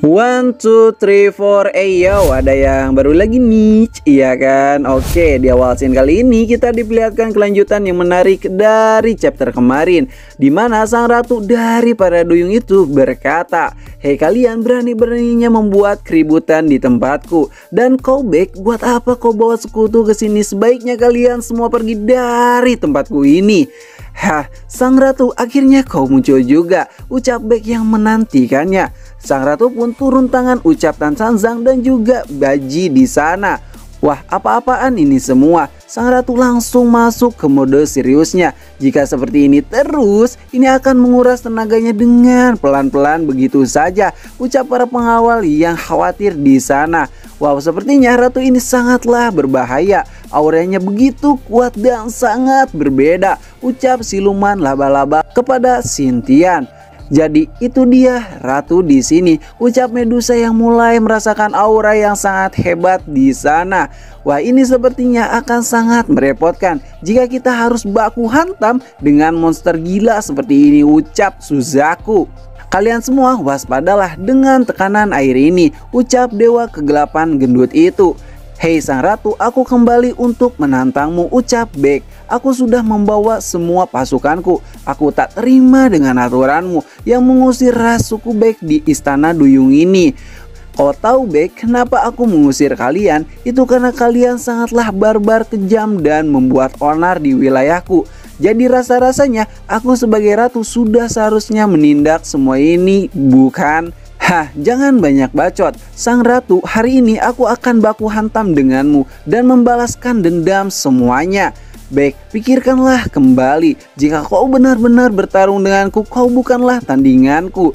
One, two, three, four, yo, ada yang baru lagi nih, iya kan? Oke, di awal scene kali ini kita diperlihatkan kelanjutan yang menarik dari chapter kemarin, dimana sang ratu dari para duyung itu berkata, "Hei kalian, berani-beraninya membuat keributan di tempatku, dan kau Bek, buat apa kau bawa sekutu ke sini? Sebaiknya kalian semua pergi dari tempatku ini." Hah, sang ratu, akhirnya kau muncul juga, ucap Bek yang menantikannya. Sang ratu pun turun tangan, ucap Tan Sanzang dan juga Baji di sana. Wah, apa-apaan ini semua? Sang ratu langsung masuk ke mode seriusnya. Jika seperti ini terus, ini akan menguras tenaganya dengan pelan-pelan begitu saja, ucap para pengawal yang khawatir di sana. Wow, sepertinya ratu ini sangatlah berbahaya. Auranya begitu kuat dan sangat berbeda, ucap siluman laba-laba kepada Xintian. Jadi itu dia ratu di sini, ucap Medusa yang mulai merasakan aura yang sangat hebat di sana. Wah, ini sepertinya akan sangat merepotkan jika kita harus baku hantam dengan monster gila seperti ini, ucap Suzaku. Kalian semua waspadalah dengan tekanan air ini, ucap dewa kegelapan gendut itu. Hei sang ratu, aku kembali untuk menantangmu, ucap Bek. Aku sudah membawa semua pasukanku. Aku tak terima dengan aturanmu yang mengusir ras suku Bek di istana duyung ini. Kau tahu Bek, kenapa aku mengusir kalian? Itu karena kalian sangatlah barbar, kejam dan membuat onar di wilayahku. Jadi rasa-rasanya aku sebagai ratu sudah seharusnya menindak semua ini, bukan? Hah, jangan banyak bacot. Sang ratu, hari ini aku akan baku hantam denganmu dan membalaskan dendam semuanya. Baik, pikirkanlah kembali. Jika kau benar-benar bertarung denganku, kau bukanlah tandinganku.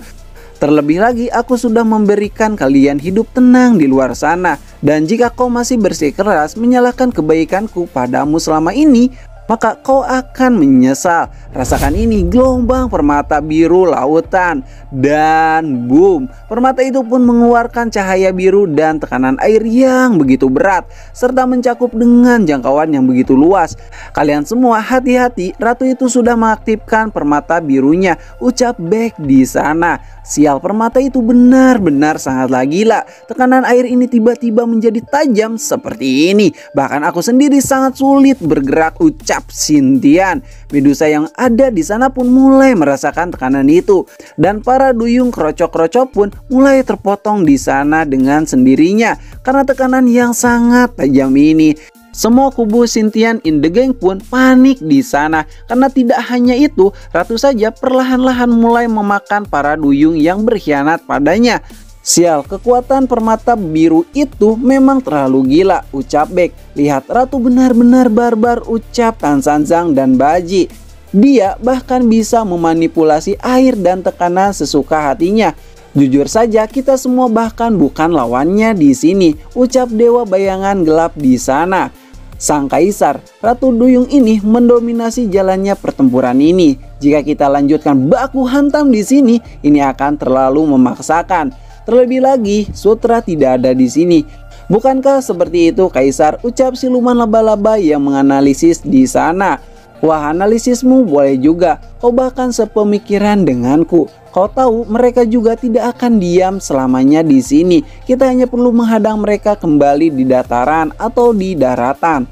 Terlebih lagi, aku sudah memberikan kalian hidup tenang di luar sana. Dan jika kau masih bersikeras menyalahkan kebaikanku padamu selama ini, maka kau akan menyesal. Rasakan ini, gelombang permata biru lautan. Dan boom, permata itu pun mengeluarkan cahaya biru dan tekanan air yang begitu berat, serta mencakup dengan jangkauan yang begitu luas. Kalian semua hati-hati, ratu itu sudah mengaktifkan permata birunya, ucap Bek di sana. Sial, permata itu benar-benar sangatlah gila. Tekanan air ini tiba-tiba menjadi tajam seperti ini. Bahkan aku sendiri sangat sulit bergerak, ucap Xintian. Medusa yang ada di sana pun mulai merasakan tekanan itu. Dan para duyung krocok-krocok pun mulai terpotong di sana dengan sendirinya karena tekanan yang sangat tajam ini. Semua kubu Xintian in the gang pun panik di sana karena tidak hanya itu, ratu saja perlahan-lahan mulai memakan para duyung yang berkhianat padanya. Sial, kekuatan permata biru itu memang terlalu gila, ucap Bek. Lihat, ratu benar-benar barbar, ucap Tan Sanzang dan Baji. Dia bahkan bisa memanipulasi air dan tekanan sesuka hatinya. Jujur saja, kita semua bahkan bukan lawannya di sini, ucap dewa bayangan gelap di sana. Sang kaisar, ratu duyung ini mendominasi jalannya pertempuran ini. Jika kita lanjutkan baku hantam di sini, ini akan terlalu memaksakan. Terlebih lagi, sutra tidak ada di sini. Bukankah seperti itu, Kaisar? Ucap siluman laba-laba yang menganalisis di sana. Wah, analisismu boleh juga. Kau bahkan sepemikiran denganku. Kau tahu mereka juga tidak akan diam selamanya di sini. Kita hanya perlu menghadang mereka kembali di dataran atau di daratan.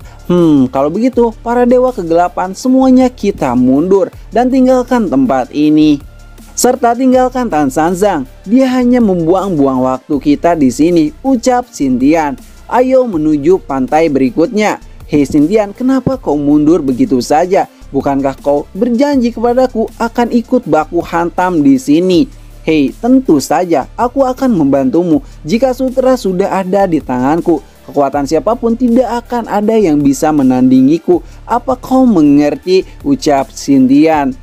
Kalau begitu, para dewa kegelapan semuanya kita mundur dan tinggalkan tempat ini. Serta tinggalkan Tan Sanzang. Dia hanya membuang-buang waktu kita di sini, ucap Xintian. Ayo menuju pantai berikutnya. Hei Xintian, kenapa kau mundur begitu saja? Bukankah kau berjanji kepadaku akan ikut baku hantam di sini? Hei, tentu saja aku akan membantumu jika sutra sudah ada di tanganku. Kekuatan siapapun tidak akan ada yang bisa menandingiku. Apa kau mengerti? Ucap Xintian.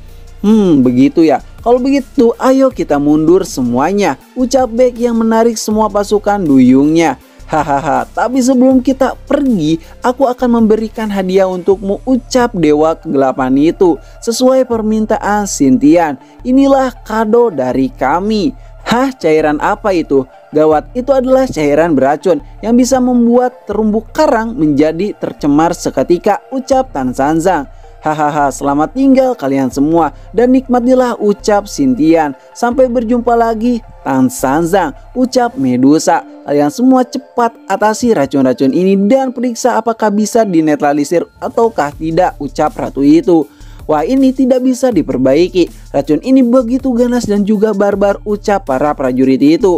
Begitu ya. Kalau begitu, ayo kita mundur semuanya, ucap Bek yang menarik semua pasukan duyungnya. Hahaha, tapi sebelum kita pergi, aku akan memberikan hadiah untukmu, ucap dewa kegelapan itu. Sesuai permintaan Xintian, inilah kado dari kami. Hah, cairan apa itu? Gawat, itu adalah cairan beracun yang bisa membuat terumbu karang menjadi tercemar seketika, ucap Tan Sanzang. Hahaha, selamat tinggal kalian semua dan nikmatilah, ucap Xintian. Sampai berjumpa lagi, Tan Sanzang, ucap Medusa. Kalian semua cepat atasi racun-racun ini dan periksa apakah bisa dinetralisir ataukah tidak, ucap ratu itu. Wah, ini tidak bisa diperbaiki. Racun ini begitu ganas dan juga barbar, ucap para prajurit itu.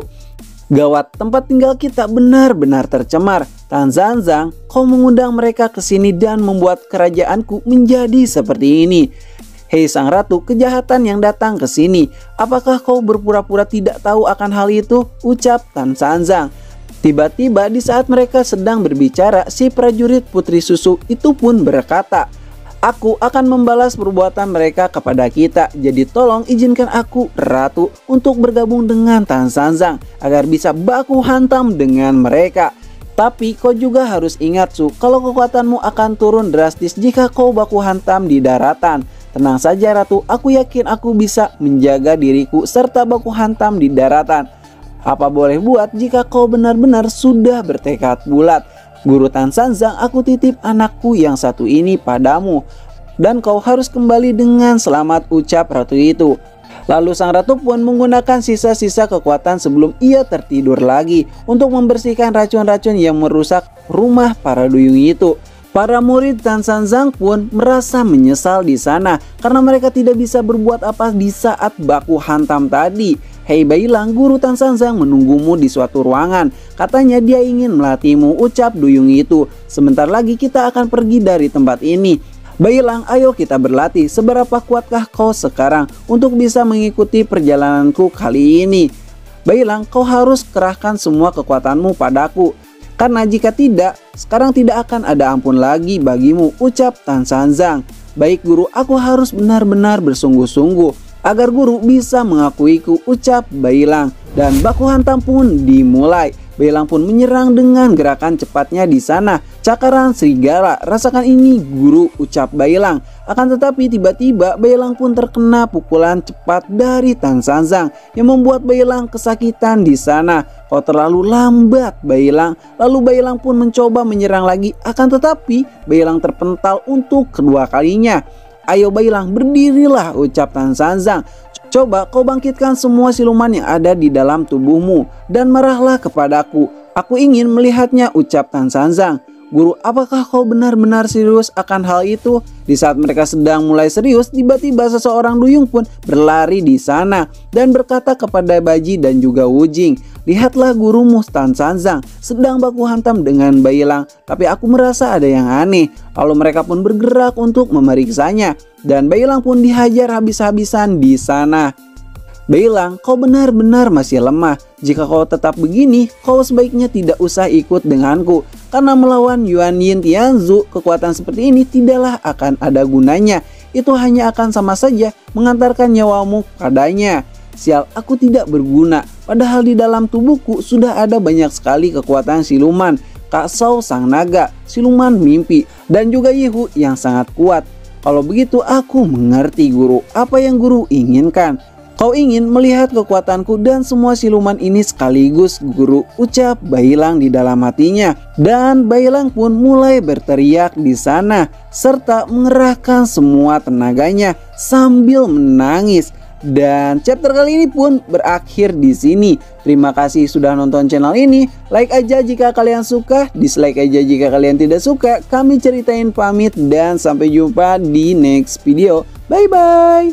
Gawat, tempat tinggal kita benar-benar tercemar. Tan Sanzang, kau mengundang mereka ke sini dan membuat kerajaanku menjadi seperti ini. Hei sang ratu, kejahatan yang datang ke sini. Apakah kau berpura-pura tidak tahu akan hal itu? Ucap Tan Sanzang. Tiba-tiba di saat mereka sedang berbicara, si prajurit putri susu itu pun berkata, "Aku akan membalas perbuatan mereka kepada kita. Jadi tolong izinkan aku, ratu, untuk bergabung dengan Tan Sanzang agar bisa baku hantam dengan mereka. Tapi kau juga harus ingat, Su, kalau kekuatanmu akan turun drastis jika kau baku hantam di daratan. Tenang saja, ratu, aku yakin aku bisa menjaga diriku serta baku hantam di daratan. Apa boleh buat jika kau benar-benar sudah bertekad bulat. Guru Tan Sanzang, aku titip anakku yang satu ini padamu. Dan kau harus kembali dengan selamat," ucap ratu itu. Lalu sang ratu pun menggunakan sisa-sisa kekuatan sebelum ia tertidur lagi untuk membersihkan racun-racun yang merusak rumah para duyung itu. Para murid Tan Sanzang pun merasa menyesal di sana karena mereka tidak bisa berbuat apa di saat baku hantam tadi. "Hei Bailang, guru Tan Sanzang menunggumu di suatu ruangan. Katanya dia ingin melatihmu," ucap duyung itu. "Sebentar lagi kita akan pergi dari tempat ini. Bailang, ayo kita berlatih. Seberapa kuatkah kau sekarang untuk bisa mengikuti perjalananku kali ini? Bailang, kau harus kerahkan semua kekuatanmu padaku. Karena jika tidak, sekarang tidak akan ada ampun lagi bagimu," ucap Tan Sanzang. "Baik guru, aku harus benar-benar bersungguh-sungguh agar guru bisa mengakuiku," ucap Bailang. Dan baku hantam pun dimulai. Bailang pun menyerang dengan gerakan cepatnya di sana. "Cakaran serigala, rasakan ini guru," ucap Bailang. Akan tetapi tiba-tiba Bailang pun terkena pukulan cepat dari Tan Sanzang yang membuat Bailang kesakitan di sana. "Kau terlalu lambat, Bailang." Lalu Bailang pun mencoba menyerang lagi, akan tetapi Bailang terpental untuk kedua kalinya. "Ayo Bailang, berdirilah," ucap Tan Sanzang. "Coba kau bangkitkan semua siluman yang ada di dalam tubuhmu dan marahlah kepadaku. Aku ingin melihatnya," ucap Tan Sanzang. "Guru, apakah kau benar-benar serius akan hal itu?" Di saat mereka sedang mulai serius, tiba-tiba seseorang duyung pun berlari di sana dan berkata kepada Baji dan juga Wujing, "Lihatlah gurumu Tan Sanzang sedang baku hantam dengan Bailang, tapi aku merasa ada yang aneh." Lalu mereka pun bergerak untuk memeriksanya dan Bailang pun dihajar habis-habisan di sana. "Bailang, kau benar-benar masih lemah. Jika kau tetap begini, kau sebaiknya tidak usah ikut denganku. Karena melawan Yuan Yin Tianzu, kekuatan seperti ini tidaklah akan ada gunanya. Itu hanya akan sama saja mengantarkan nyawamu padanya. Sial, aku tidak berguna. Padahal di dalam tubuhku sudah ada banyak sekali kekuatan siluman. Kak Shao sang naga, siluman mimpi, dan juga Yihu yang sangat kuat. Kalau begitu aku mengerti guru. Apa yang guru inginkan? Kau ingin melihat kekuatanku dan semua siluman ini sekaligus, guru, ucap Bailang di dalam hatinya. Dan Bailang pun mulai berteriak di sana serta mengerahkan semua tenaganya sambil menangis. Dan chapter kali ini pun berakhir di sini. Terima kasih sudah nonton channel ini. Like aja jika kalian suka, dislike aja jika kalian tidak suka. Kami ceritain pamit dan sampai jumpa di next video. Bye bye.